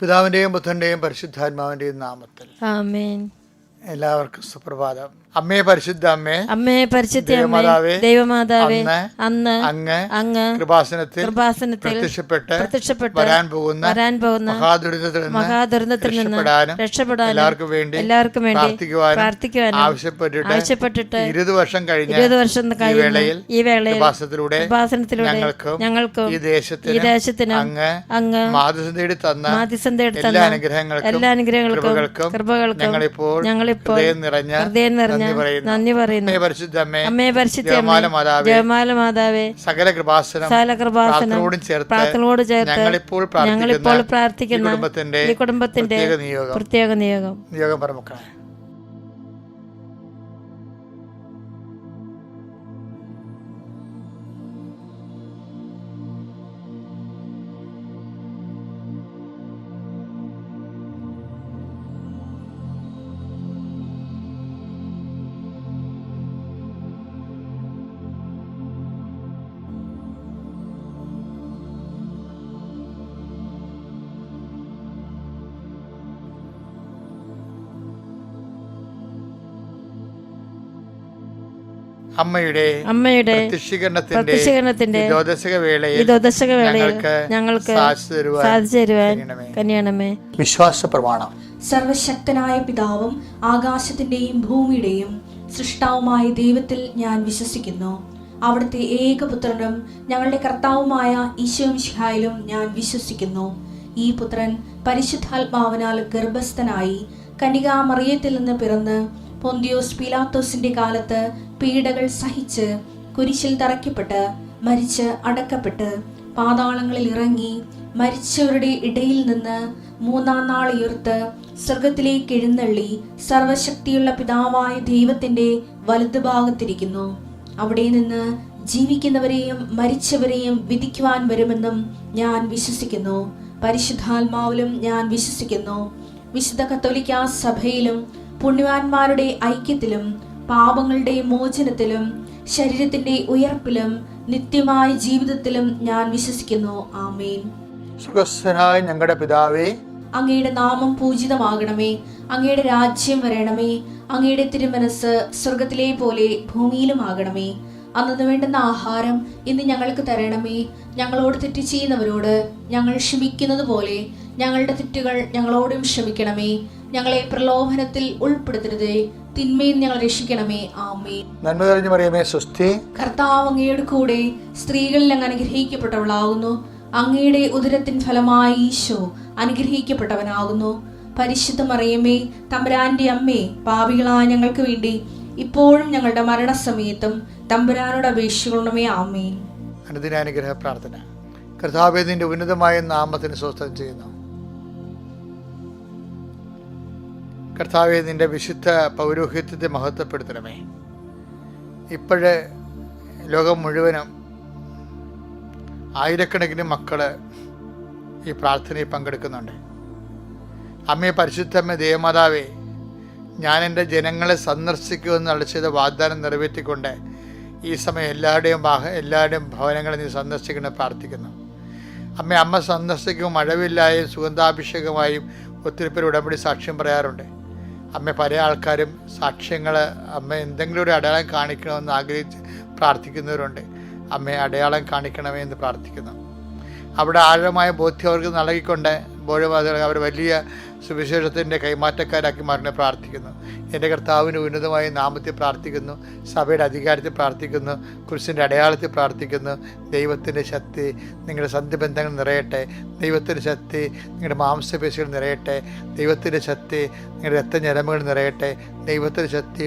പിതാവിൻ്റെയും പുത്രൻ്റെയും പരിശുദ്ധാത്മാവിൻ്റെയും നാമത്തിൽ ആമേൻ. എല്ലാവർക്കും സുപ്രഭാതം. അമ്മേ പരിശുദ്ധ അമ്മേ, അമ്മേ പരിശുദ്ധ അമ്മേ, ദൈവമാതാവേ, ദൈവമാതാവേ, അന്ന് അങ്ങ് കൃപാസനത്തിൽ പ്രത്യക്ഷപ്പെട്ട് വരാൻ പോകുന്ന മഹാദുരിതത്തിൽ നിന്ന് രക്ഷപ്പെടാനും എല്ലാവർക്കും വേണ്ടി പ്രാർത്ഥിക്കുവാനും ആവശ്യപ്പെട്ടിട്ട് 20 വർഷം കഴിഞ്ഞ ഈ വേളയിൽ കൃപാസനത്തിലൂടെ ഞങ്ങൾക്കും ഈ ദേശത്തിനും അങ്ങ് മാധ്യസ്ഥം തേടി തന്ന എല്ലാ അനുഗ്രഹങ്ങൾക്കും കൃപകൾക്കും ഞങ്ങളിപ്പോൾ ഹൃദയം നിറഞ്ഞ നന്ദി പറയുന്നു. അമ്മേ പരിശുദ്ധ ജപമാല മാതാവേ, സകല കൃപാസനോടും ചേർത്ത് ഞങ്ങളിപ്പോൾ പ്രാർത്ഥിക്കുന്ന ഈ കുടുംബത്തിന്റെ പ്രത്യേക നിയോഗം പറമക്കളെ. അമ്മയുടെ പ്രത്യക്ഷീകരണത്തിന്റെ വേളയിൽ ഞങ്ങൾക്ക് സാധിച്ചു തരുവാൻ കനിയണമേ. വിശ്വാസ പ്രമാണം. സർവശക്തനായ പിതാവും ആകാശത്തിന്റെയും ഭൂമിയുടെയും സൃഷ്ടാവുമായ ദൈവത്തിൽ ഞാൻ വിശ്വസിക്കുന്നു. അവിടുത്തെ ഏകപുത്രനും ഞങ്ങളുടെ കർത്താവുമായ ഈശോമിശിഹായിലും ഞാൻ വിശ്വസിക്കുന്നു. ഈ പുത്രൻ പരിശുദ്ധാത്മാവിനാൽ ഗർഭസ്ഥനായി കന്യകാമറിയത്തിൽ നിന്ന് പിറന്ന് പൊന്തിയോസ് പീലാത്തോസിന്റെ കാലത്ത് പീഡകൾ സഹിച്ച് കുരിശിൽ തറയ്ക്കപ്പെട്ട് മരിച്ച് അടക്കപ്പെട്ട് പാതാളങ്ങളിൽ ഇറങ്ങി മരിച്ചവരുടെ ഇടയിൽ നിന്ന് 3-ാം നാൾ ഉയർത്ത് സ്വർഗത്തിലേക്ക് എഴുന്നള്ളി സർവശക്തിയുള്ള പിതാവായ ദൈവത്തിന്റെ വലതുഭാഗത്തിരിക്കുന്നു. അവിടെ നിന്ന് ജീവിക്കുന്നവരെയും മരിച്ചവരെയും വിധിക്കുവാൻ വരുമെന്നും ഞാൻ വിശ്വസിക്കുന്നു. പരിശുദ്ധാത്മാവിലും ഞാൻ വിശ്വസിക്കുന്നു. വിശുദ്ധ കത്തോലിക്കാ സഭയിലും പുണ്യവാന്മാരുടെ ഐക്യത്തിലും പാപങ്ങളുടെ മോചനത്തിലും ശരീരത്തിന്റെ ഉയർപ്പിലും നിത്യമായ ജീവിതത്തിലും ഞാൻ വിശ്വസിക്കുന്നു. ആമേൻ. സ്വർഗ്ഗസ്ഥനായ ഞങ്ങളുടെ പിതാവേ, അങ്ങയുടെ നാമം പൂജിതമാകണമേ. അങ്ങയുടെ രാജ്യം വരണമേ. അങ്ങയുടെ തിരുമനസ് സ്വർഗത്തിലെ പോലെ ഭൂമിയിലും ആകണമേ. അന്നു വേണ്ടുന്ന ആഹാരം ഇന്ന് ഞങ്ങൾക്ക് തരണമേ. ഞങ്ങളോട് തെറ്റ് ചെയ്യുന്നവരോട് ഞങ്ങൾ ക്ഷമിക്കുന്നത് പോലെ ഞങ്ങളുടെ തെറ്റുകൾ ഞങ്ങളോടും ക്ഷമിക്കണമേ. ഞങ്ങളെ പ്രലോഭനത്തിൽ ഉൾപ്പെടുത്തരുതേ, തിന്മയിൽ ഞങ്ങൾ രക്ഷിക്കണമേ. ആമേൻ. നന്മ നിറഞ്ഞ മറിയമേ, സ്വസ്തി. കർത്താവ് അങ്ങയുടെ കൂടെ സ്ത്രീകളിൽ അങ്ങ് അനുഗ്രഹിക്കപ്പെട്ടവളാകുന്നു. അങ്ങയുടെ ഉദരത്തിൻ ഫലമായി ഈശോ അനുഗ്രഹിക്കപ്പെട്ടവനാകുന്നു. പരിശുദ്ധ മറിയമേ, തമ്പുരാന്റെ അമ്മേ, പാപികളായ ഞങ്ങൾക്ക് വേണ്ടി ഇപ്പോഴും ഞങ്ങളുടെ മരണസമയത്തും തമ്പുരാനോട് അപേക്ഷിക്കണമേ. ആമേൻ. അനുദിനാനുഗ്രഹ പ്രാർത്ഥന. കർത്താവേ, നിന്റെ ഉന്നതമായ നാമത്തിന് സ്വസ്ഥം ചെയ്യുന്നു. കർത്താവേ, നിന്റെ വിശുദ്ധ പൗരോഹിത്യത്തെ മഹത്വപ്പെടുത്തണമേ. ഇപ്പോഴേ ലോകം മുഴുവനും ആയിരക്കണക്കിന് മക്കള് ഈ പ്രാർത്ഥനയിൽ പങ്കെടുക്കുന്നുണ്ട്. അമ്മേ പരിശുദ്ധമ്മേ, ദേവമാതാവേ, ഞാൻ എൻ്റെ ജനങ്ങളെ സന്ദർശിക്കുമെന്ന് അളിച്ചത് വാഗ്ദാനം നിറവേറ്റിക്കൊണ്ട് ഈ സമയം എല്ലാവരുടെയും ഭവനങ്ങളെ നീ സന്ദർശിക്കണം പ്രാർത്ഥിക്കുന്നു. അമ്മ സന്ദർശിക്കുമ്പോൾ മഴവില്ലായും സുഗന്ധാഭിഷേകമായും ഒത്തിരി പേർ ഉടമ്പടി സാക്ഷ്യം പറയാറുണ്ട്. പല ആൾക്കാരും സാക്ഷ്യങ്ങൾ എന്തെങ്കിലും ഒരു അടയാളം കാണിക്കണമെന്ന് ആഗ്രഹിച്ച് പ്രാർത്ഥിക്കുന്നവരുണ്ട്. അടയാളം കാണിക്കണമേ എന്ന് പ്രാർത്ഥിക്കുന്നു. അവിടെ ആഴമായ ബോധ്യം അവർക്ക് നൽകിക്കൊണ്ട് അവർ വലിയ സുവിശേഷത്തിൻ്റെ കൈമാറ്റക്കാരാക്കി മാറിനെ പ്രാർത്ഥിക്കുന്നു. എൻ്റെ കർത്താവിൻ്റെ ഉന്നതമായ നാമത്തിൽ പ്രാർത്ഥിക്കുന്നു. സഭയുടെ അധികാരത്തിൽ പ്രാർത്ഥിക്കുന്നു. കുരിശിൻ്റെ അടയാളത്തിൽ പ്രാർത്ഥിക്കുന്നു. ദൈവത്തിൻ്റെ ശക്തി നിങ്ങളുടെ സന്ധിബന്ധങ്ങൾ നിറയട്ടെ. ദൈവത്തിൻ്റെ ശക്തി നിങ്ങളുടെ മാംസപേശികൾ നിറയട്ടെ. ദൈവത്തിൻ്റെ ശക്തി നിങ്ങളുടെ രക്തഞരമ്പുകൾ നിറയട്ടെ. ദൈവത്തിൻ്റെ ശക്തി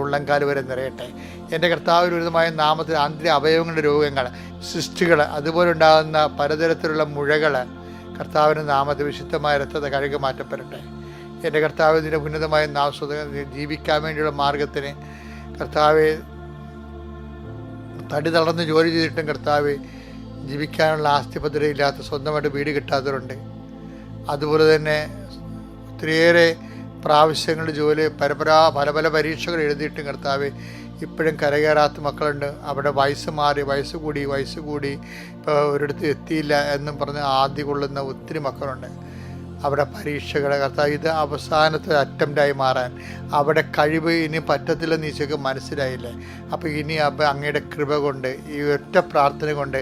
ഉള്ളംകാല് വരെ നിറയട്ടെ. എൻ്റെ കർത്താവിൻ്റെ ഉന്നതമായ നാമത്തിൽ ആന്തരിക അവയവങ്ങളുടെ രോഗങ്ങൾ, സിസ്റ്റുകൾ, അതുപോലെ ഉണ്ടാകുന്ന പലതരത്തിലുള്ള മുഴകൾ കർത്താവിൻ്റെ നാമത്തിൽ വിശുദ്ധമായ രക്തത്തെ കഴുകി മാറ്റപ്പെടട്ടെ. എൻ്റെ കർത്താവിൻ്റെ ഉന്നതമായ നാമസ്വതം ജീവിക്കാൻ വേണ്ടിയുള്ള മാർഗത്തിന് കർത്താവെ, തടി തളർന്ന് ജോലി ചെയ്തിട്ടും കർത്താവെ ജീവിക്കാനുള്ള ആസ്തിപത്രയില്ലാത്ത സ്വന്തമായിട്ട് വീട് കിട്ടാത്തവരുണ്ട്. അതുപോലെ തന്നെ ഒത്തിരിയേറെ പ്രാവശ്യങ്ങളുടെ ജോലി പല പല പരീക്ഷകൾ എഴുതിയിട്ടും കർത്താവെ ഇപ്പോഴും കരകയറാത്ത മക്കളുണ്ട്. അവിടെ വയസ്സ് മാറി വയസ്സ് കൂടി ഇപ്പോൾ ഒരിടത്ത് എത്തിയില്ല എന്നും പറഞ്ഞ് ആദ്യ കൊള്ളുന്ന ഒത്തിരി മക്കളുണ്ട്. അവിടെ പരീക്ഷകളെ കർത്താവ് ഇത് അവസാനത്തെ അറ്റംപ്റ്റായി മാറാൻ അവിടെ കഴിവ് ഇനി പറ്റത്തില്ലെന്ന് ഈശോയ്ക്ക് മനസ്സിലായില്ലേ. അപ്പോൾ ഇനി അങ്ങയുടെ കൃപ കൊണ്ട് ഈ ഒറ്റ പ്രാർത്ഥന കൊണ്ട്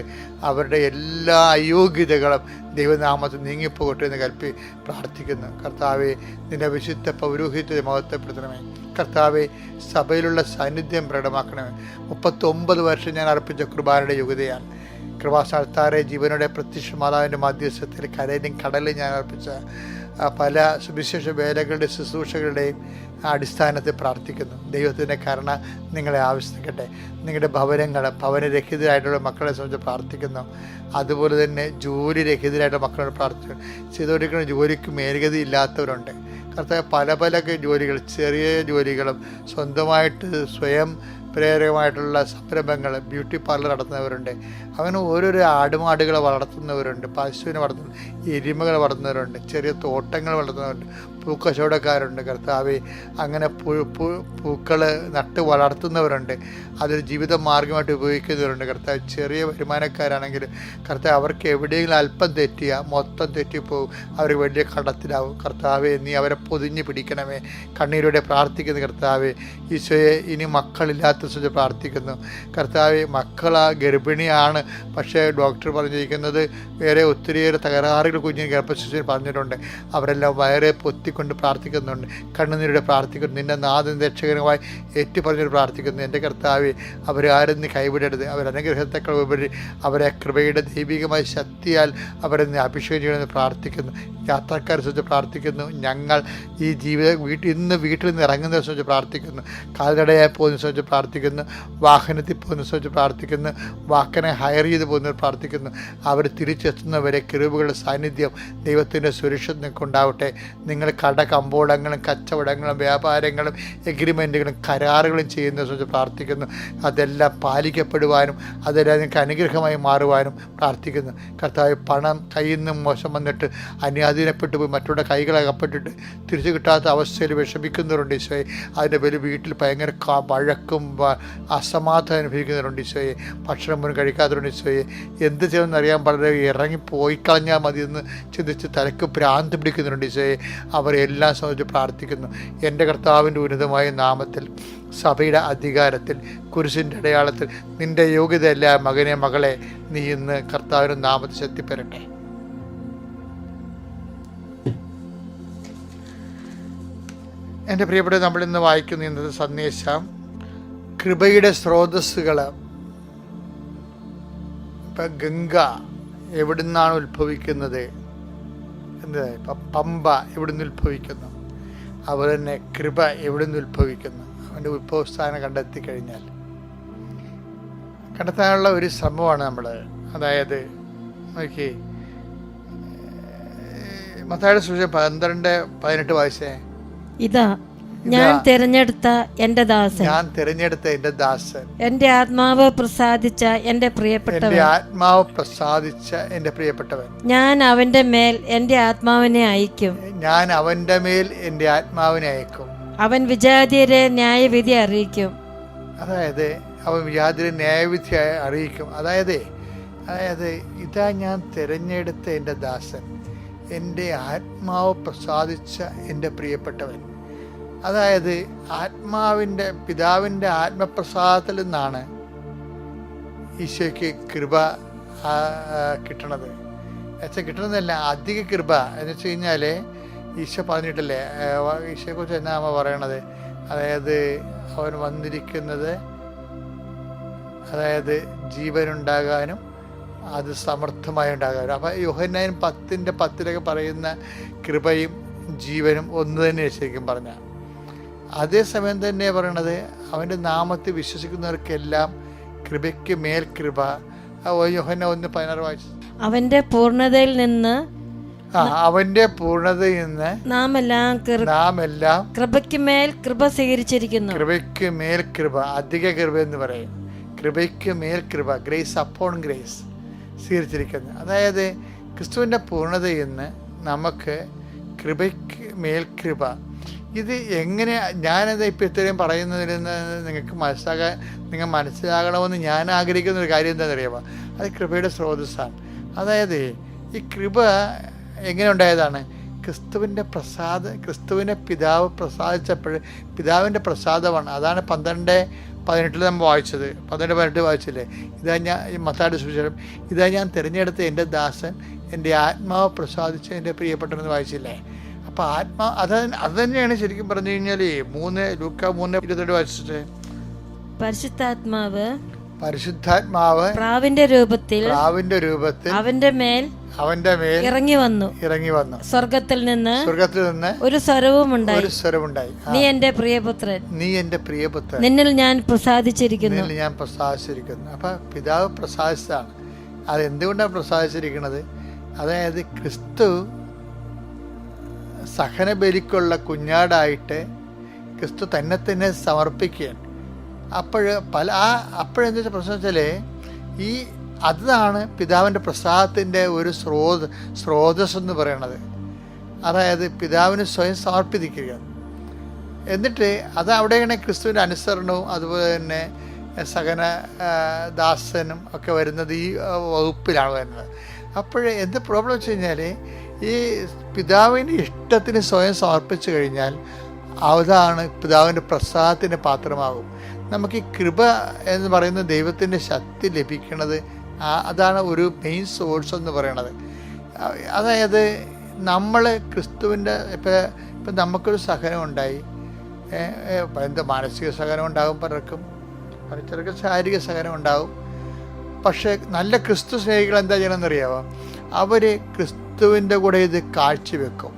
അവരുടെ എല്ലാ അയോഗ്യതകളും ദൈവനാമത്തിൽ നീങ്ങിപ്പോകട്ടെ എന്ന് പ്രാർത്ഥിക്കുന്നു. കർത്താവെ, നിന്റെ വിശുദ്ധ പൗരോഹിത്യത്തെ മഹത്വപ്പെടുത്തണമേ. കർത്താവെ, സഭയിലുള്ള സാന്നിധ്യം പ്രകടമാക്കണമേ. 39 വർഷം ഞാൻ അർപ്പിച്ച കുർബാനയുടെ യോഗ്യതയാൽ കൃപാസ്ഥാനത്താറെ ജീവനോടെ പ്രത്യക്ഷ മാതാവിൻ്റെ മധ്യസ്ഥത്തിൽ കരയിലും കടലിൽ ഞാൻ അർപ്പിച്ച പല സുവിശേഷ വേലകളുടെ ശുശ്രൂഷകളുടെയും അടിസ്ഥാനത്തിൽ പ്രാർത്ഥിക്കുന്നു. ദൈവത്തിൻ്റെ കരുണ നിങ്ങളെ ആവശ്യിക്കട്ടെ. നിങ്ങളുടെ ഭവനരഹിതരായിട്ടുള്ള മക്കളെ സംബന്ധിച്ച് പ്രാർത്ഥിക്കുന്നു. അതുപോലെ തന്നെ ജോലി രഹിതരായിട്ടുള്ള മക്കളോട് പ്രാർത്ഥിക്കുന്നു. ചെയ്തുകൊണ്ടിരിക്കുന്ന ജോലിക്ക് മേൽഗതി ഇല്ലാത്തവരുണ്ട് കർത്താവ്. പല ജോലികൾ, ചെറിയ ജോലികളും സ്വന്തമായിട്ട് സ്വയം പ്രേരകമായിട്ടുള്ള സംരംഭങ്ങൾ, ബ്യൂട്ടി പാർലർ നടത്തുന്നവരുണ്ട്. അങ്ങനെ ഓരോരോ ആടുമാടുകളെ വളർത്തുന്നവരുണ്ട്, പശുവിനെ വളർത്തുന്ന, എരുമകളെ വളർത്തുന്നവരുണ്ട്, ചെറിയ തോട്ടങ്ങൾ വളർത്തുന്നവരുണ്ട്, പൂക്കച്ചവടക്കാരുണ്ട്. കർത്താവെ, അങ്ങനെ പൂക്കൾ നട്ട് വളർത്തുന്നവരുണ്ട്. അതൊരു ജീവിത മാർഗമായിട്ട് ഉപയോഗിക്കുന്നവരുണ്ട്. കർത്താവ്, ചെറിയ വരുമാനക്കാരാണെങ്കിൽ കർത്താവ് അവർക്ക് എവിടെയെങ്കിലും അല്പം തെറ്റിയാൽ മൊത്തം തെറ്റിപ്പോവും, അവർ വലിയ കടത്തിലാവും. കർത്താവെ, നീ അവരെ പൊതിഞ്ഞ് പിടിക്കണമേ. കണ്ണീരോടെ പ്രാർത്ഥിക്കുന്നു. കർത്താവെ, ഈശോയെ, ഇനി മക്കളില്ലാത്ത പ്രാർത്ഥിക്കുന്നു. കർത്താവെ, ഗർഭിണിയാണ്, പക്ഷേ ഡോക്ടർ പറഞ്ഞിരിക്കുന്നത് വേറെ ഒത്തിരിയേറെ തകരാറുകൾ കുഞ്ഞിന് ഗർഭശിശുവിന് പറഞ്ഞിട്ടുണ്ട്. അവരെല്ലാം വയറെ പൊത്തിക്കൊണ്ട് പ്രാർത്ഥിക്കുന്നുണ്ട്. കണ്ണുനീരോടെ പ്രാർത്ഥിക്കുന്നു. നിന്റെ നാഥൻ രക്ഷകരമായി ഏറ്റുപറഞ്ഞിട്ട് പ്രാർത്ഥിക്കുന്നു. എൻ്റെ കർത്താവെ, അവരാരും നീ കൈവിടരുത്. അവരനുഗ്രഹത്തേക്കാൾ ഉപരി അവരെ കൃപയുടെ ദൈവികമായ ശക്തിയാൽ അവരെ നീ അഭിഷേകം ചെയ്യണമെന്ന് പ്രാർത്ഥിക്കുന്നു. യാത്രക്കാരെ സംബന്ധിച്ച് പ്രാർത്ഥിക്കുന്നു. ഞങ്ങൾ ഈ ഇന്ന് വീട്ടിൽ നിന്ന് ഇറങ്ങുന്നതിനെ സംബന്ധിച്ച് പ്രാർത്ഥിക്കുന്നു. കാൽനടയായി പോകുന്നതിനെ സംബന്ധിച്ച് പ്രാർത്ഥിക്കുന്നു. വാഹനത്തിൽ പോകുന്നതിനെ സംബന്ധിച്ച് പ്രാർത്ഥിക്കുന്നു. വാഹനം ഹയർ ചെയ്ത് പോകുന്നവർ പ്രാർത്ഥിക്കുന്നു. അവർ തിരിച്ചെത്തുന്നവരെ കിരുബുകളുടെ സാന്നിധ്യം, ദൈവത്തിൻ്റെ സുരക്ഷ നിങ്ങൾക്കുണ്ടാവട്ടെ. നിങ്ങൾ കമ്പോളങ്ങളും കച്ചവടങ്ങളും വ്യാപാരങ്ങളും എഗ്രിമെൻറ്റുകളും കരാറുകളും ചെയ്യുന്നതിനെ സംബന്ധിച്ച് പ്രാർത്ഥിക്കുന്നു. അതെല്ലാം പാലിക്കപ്പെടുവാനും അതെല്ലാം നിങ്ങൾക്ക് അനുഗ്രഹമായി മാറുവാനും പ്രാർത്ഥിക്കുന്നു. കർത്താവ്, പണം കയ്യിൽ നിന്നും മോശം വന്നിട്ട് അന്യാധീനപ്പെട്ടു പോയി മറ്റുള്ള കൈകളകപ്പെട്ടിട്ട് തിരിച്ചു കിട്ടാത്ത അവസ്ഥയിൽ വിഷമിക്കുന്നവരുണ്ട് ഈശോയെ. അതിൻ്റെ പേര് വീട്ടിൽ ഭയങ്കര വഴക്കും അസമാധാനം അനുഭവിക്കുന്നവരുണ്ട് ഈശോയെ. ഭക്ഷണം പോലും കഴിക്കാത്തവരുണ്ട് ഈശോയെ. എന്ത് ചെയ്യണമെന്ന് അറിയാൻ വളരെ ഇറങ്ങിപ്പോയി കളഞ്ഞാൽ മതി എന്ന് ചിന്തിച്ച് തലക്ക് ഭ്രാന്ത് പിടിക്കുന്നവരുണ്ട് ഈശോയെ. അവരെല്ലാം സംബന്ധിച്ച് പ്രാർത്ഥിക്കുന്നു. എൻ്റെ കർത്താവിൻ്റെ ഉന്നതമായ നാമത്തിൽ, സഭയുടെ അധികാരത്തിൽ, കുരിശിൻ്റെ അടയാളത്തിൽ നിൻ്റെ യോഗ്യതയല്ല മകനെ മകളെ നീ ഇന്ന് കർത്താവിൻ്റെ നാമത്തിൽ ശക്തിപ്പെടട്ടെ. എൻ്റെ പ്രിയപ്പെട്ട, നമ്മളിന്ന് വായിക്കുന്ന ഇന്നത്തെ സന്ദേശം കൃപയുടെ സ്രോതസ്സുകൾ. ഇപ്പം ഗംഗ എവിടെ നിന്നാണ് ഉത്ഭവിക്കുന്നത്? ഇപ്പം പമ്പ എവിടെ നിന്ന് ഉത്ഭവിക്കുന്നു? അതുപോലെ തന്നെ കൃപ എവിടെ നിന്ന് ഉത്ഭവിക്കുന്നു? അവൻ്റെ ഉത്ഭവസ്ഥാനം കണ്ടെത്താനുള്ള ഒരു ശ്രമമാണ് നമ്മൾ. അതായത് നോക്കി, മത്തായിയുടെ സുവിശേഷം 12:18 വായിച്ചേ. ഇതാ ഞാൻ തിരഞ്ഞെടുത്ത എന്റെ ദാസൻ, എന്റെ ആത്മാവ് പ്രസാദിച്ച എന്റെ പ്രിയപ്പെട്ടവൻ, ഞാൻ അവന്റെ മേൽ എന്റെ ആത്മാവിനെ അയക്കും. അവൻ വിജാതിയരെ ന്യായവിധി അറിയിക്കും. അതായത് അവൻ വിജാതിയരെ ന്യായവിധി അറിയിക്കും. അതായത് ഇതാ ഞാൻ തിരഞ്ഞെടുത്ത എൻ്റെ ദാസൻ, എൻ്റെ ആത്മാവ് പ്രസാദിച്ച എൻ്റെ പ്രിയപ്പെട്ടവൻ. അതായത് പിതാവിൻ്റെ ആത്മപ്രസാദത്തിൽ നിന്നാണ് ഈശോയ്ക്ക് കൃപ കിട്ടണത്. കിട്ടണമെന്നല്ല, അധിക കൃപ എന്ന് വെച്ച് കഴിഞ്ഞാൽ ഈശോ പറഞ്ഞിട്ടില്ലേ, ഈശോയെക്കുറിച്ച് എന്നാ അമ്മ പറയണത്? അതായത് അവൻ വന്നിരിക്കുന്നത് ജീവനുണ്ടാകാനും അത് സമർത്ഥമായി ഉണ്ടാകാനും. അപ്പം യോഹന്നാൻ 10:10 പറയുന്ന കൃപയും ജീവനും ഒന്ന് തന്നെ ശരിക്കും പറഞ്ഞാൽ. അതേസമയം തന്നെ പറയണത് അവൻ്റെ നാമത്തിൽ വിശ്വസിക്കുന്നവർക്കെല്ലാം കൃപയ്ക്ക് മേൽ കൃപ. യോഹന്നാൻ 1:16 വായിച്ചു. അവന്റെ പൂർണ്ണതയിൽ നിന്ന് നാം എല്ലാം കൃപയ്ക്ക് മേൽ കൃപ സ്വീകരിച്ചിരിക്കുന്നു. കൃപയ്ക്ക് മേൽ കൃപ, അധിക കൃപ എന്ന് പറയും. കൃപയ്ക്ക് മേൽ കൃപ, ഗ്രേസ് അപ്പോൺ ഗ്രേസ് സ്വീകരിച്ചിരിക്കുന്നു. അതായത് ക്രിസ്തുവിൻ്റെ പൂർണ്ണതയിൽ നിന്ന് നമുക്ക് കൃപയ്ക്ക് മേൽ കൃപ. ഇത് എങ്ങനെ, ഞാനത് ഇപ്പം ഇത്രയും പറയുന്നതിൽ നിന്ന് നിങ്ങൾ മനസ്സിലാകണമെന്ന് ഞാൻ ആഗ്രഹിക്കുന്ന ഒരു കാര്യം എന്താണെന്നറിയാമോ? അത് കൃപയുടെ സ്രോതസ്സാണ്. അതായത് ഈ കൃപ എങ്ങനെ ഉണ്ടായതാണ്? ക്രിസ്തുവിനെ പിതാവ് പ്രസാദിച്ചപ്പോൾ പിതാവിൻ്റെ പ്രസാദമാണ്. അതാണ് 12:18 നമ്മൾ വായിച്ചത്. 12:18 വായിച്ചില്ലേ? ഇതാ ഞാൻ മത്തായിയുടെ സുവിശേഷം, ഇതാ ഞാൻ തിരഞ്ഞെടുത്ത എൻ്റെ ദാസൻ, എൻ്റെ ആത്മാവ് പ്രസാദിച്ച എൻ്റെ പ്രിയപ്പെട്ടവനെന്ന് വായിച്ചില്ലേ? അപ്പോൾ അത് തന്നെയാണ് ശരിക്കും പറഞ്ഞു കഴിഞ്ഞാൽ ലൂക്ക 3:22 വായിച്ചിട്ട് പരിശുദ്ധാത്മാവ് പ്രാവിന്റെ രൂപത്തിൽ അവന്റെ മേൽ ഇറങ്ങി വന്നു. സ്വർഗത്തിൽ നിന്ന് ഒരു സ്വരവും ഉണ്ടായി, നീ എന്റെ പ്രിയപുത്രൻ, നിന്നിൽ ഞാൻ പ്രസാദിച്ചിരിക്കുന്നു. അപ്പൊ പിതാവ് പ്രസാദിച്ചതാണ്. അത് എന്തുകൊണ്ടാണ് പ്രസാദിച്ചിരിക്കുന്നത്? അതായത് ക്രിസ്തു സഹനബലിക്കുള്ള കുഞ്ഞാടായിട്ട് ക്രിസ്തു തന്നെ സമർപ്പിക്കുകയാണ്. അപ്പോഴെന്താ വെച്ചാൽ പ്രശ്നം വെച്ചാൽ അതാണ് പിതാവിൻ്റെ പ്രസാദത്തിൻ്റെ ഒരു സ്രോതസ് എന്ന് പറയുന്നത്. അതായത് പിതാവിന് സ്വയം സമർപ്പിക്കുക. എന്നിട്ട് അത് അവിടെയാണ് ക്രിസ്തുവിൻ്റെ അനുസരണവും അതുപോലെ തന്നെ സഹന ദാസനും ഒക്കെ വരുന്നത് ഈ വകുപ്പിലാണ് വരുന്നത്. എന്ത് പ്രോബ്ലം വെച്ച് കഴിഞ്ഞാൽ ഈ പിതാവിൻ്റെ ഇഷ്ടത്തിന് സ്വയം സമർപ്പിച്ചു കഴിഞ്ഞാൽ അതാണ് പിതാവിൻ്റെ പ്രസാദത്തിൻ്റെ പാത്രമാകും. നമുക്ക് ഈ കൃപ എന്ന് പറയുന്ന ദൈവത്തിൻ്റെ ശക്തി ലഭിക്കുന്നത് അതാണ് ഒരു മെയിൻ സോഴ്സ് എന്ന് പറയുന്നത്. അതായത് നമ്മൾ ക്രിസ്തുവിൻ്റെ ഇപ്പം നമുക്കൊരു സഹനം ഉണ്ടായി, മാനസിക സഹനം ഉണ്ടാകും, പലർക്കും ശാരീരിക സഹനം ഉണ്ടാകും. പക്ഷേ നല്ല ക്രിസ്തു സ്നേഹികൾ എന്താ ചെയ്യണമെന്നറിയാമോ? അവർ ക്രിസ്തുവിൻ്റെ കൂടെ ഇത് കാഴ്ചവെക്കും,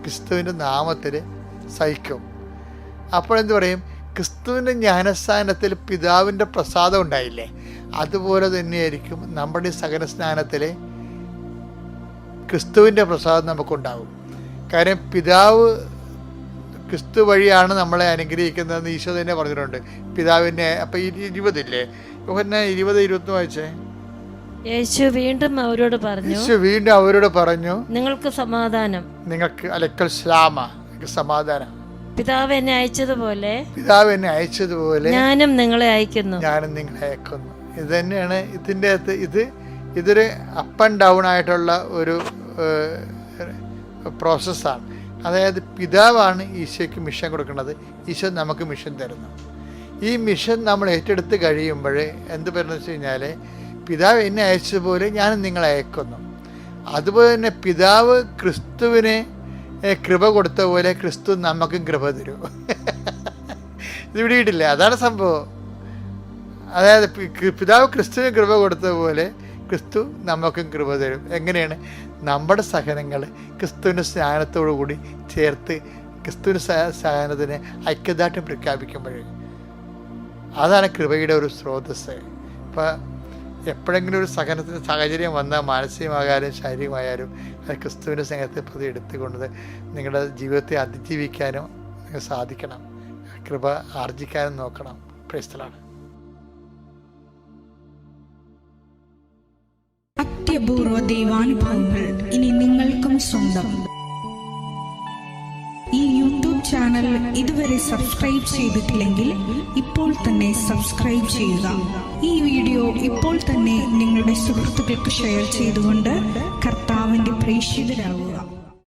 ക്രിസ്തുവിൻ്റെ നാമത്തിൽ സഹിക്കും. അപ്പോഴെന്ത് പറയും? ക്രിസ്തുവിൻ്റെ ജ്ഞാനസ്നാനത്തിൽ പിതാവിൻ്റെ പ്രസാദം ഉണ്ടായില്ലേ, അതുപോലെ തന്നെയായിരിക്കും നമ്മുടെ ഈ സഹന സ്നാനത്തിൽ ക്രിസ്തുവിൻ്റെ പ്രസാദം നമുക്കുണ്ടാകും. കാര്യം പിതാവ് ക്രിസ്തു വഴിയാണ് നമ്മളെ അനുഗ്രഹിക്കുന്നതെന്ന് ഈശോ തന്നെ പറഞ്ഞിട്ടുണ്ട്. പിതാവിനെ അപ്പം 20 20 വായിച്ചേ. യേശു വീണ്ടും അവരോട് പറഞ്ഞു, നിങ്ങൾക്ക് സമാധാനം, നിങ്ങൾക്ക് അലക്കൽ സ്ലാമ, സമാധാനം. പിതാവ് എന്നെ അയച്ചതുപോലെ ഞാനും നിങ്ങളെ അയക്കുന്നു. ഇത് തന്നെയാണ് ഇതിൻ്റെ അകത്ത്. ഇതൊരു അപ്പ് ആൻഡ് ഡൗൺ ആയിട്ടുള്ള ഒരു പ്രോസസ്സാണ്. അതായത് പിതാവാണ് ഈശോയ്ക്ക് മിഷൻ കൊടുക്കുന്നത്, ഈശോ നമുക്ക് മിഷൻ തരുന്നു. ഈ മിഷൻ നമ്മൾ ഏറ്റെടുത്ത് കഴിയുമ്പോൾ എന്ത് പറയുന്നത് വെച്ച് കഴിഞ്ഞാൽ, പിതാവ് എന്നെ അയച്ചതുപോലെ ഞാനും നിങ്ങളെ അയക്കുന്നു. അതുപോലെ തന്നെ പിതാവ് ക്രിസ്തുവിനെ കൃപ കൊടുത്ത പോലെ ക്രിസ്തു നമുക്കും കൃപ തരും. ഇത് പിടിയിട്ടില്ല, അതാണ് സംഭവം. അതായത് പിതാവ് ക്രിസ്തുവിന് കൃപ കൊടുത്ത പോലെ ക്രിസ്തു നമുക്കും കൃപ തരും. എങ്ങനെയാണ്? നമ്മുടെ സഹനങ്ങൾ ക്രിസ്തുവിൻ്റെ സ്നാനത്തോടു കൂടി ചേർത്ത് ക്രിസ്തുവിൻ്റെ സഹനത്തിന് ഐക്യദാർഢ്യം പ്രഖ്യാപിക്കുമ്പോൾ അതാണ് കൃപയുടെ ഒരു സ്രോതസ്. ഇപ്പം എപ്പോഴെങ്കിലും ഒരു സഹനത്തിന് സാഹചര്യം വന്നാൽ മാനസികമായാലും ശാരീരികമായാലും അത് ക്രിസ്തുവിൻ്റെ സ്നേഹത്തെ പ്രതി എടുത്തുകൊണ്ട് നിങ്ങളുടെ ജീവിതത്തെ അതിജീവിക്കാനും നിങ്ങൾക്ക് സാധിക്കണം, കൃപ ആർജിക്കാനും നോക്കണം. പ്രൈസ്തലാണ്. അത്യപൂർവ ദൈവാനുഭവങ്ങൾ ഇനി നിങ്ങൾക്കും സ്വന്തം. ഈ യൂട്യൂബ് ചാനൽ ഇതുവരെ സബ്സ്ക്രൈബ് ചെയ്തിട്ടില്ലെങ്കിൽ ഇപ്പോൾ തന്നെ സബ്സ്ക്രൈബ് ചെയ്യുക. ഈ വീഡിയോ ഇപ്പോൾ തന്നെ നിങ്ങളുടെ സുഹൃത്തുക്കൾക്ക് ഷെയർ ചെയ്തുകൊണ്ട് കർത്താവിന്റെ പ്രേക്ഷിതരാകുക.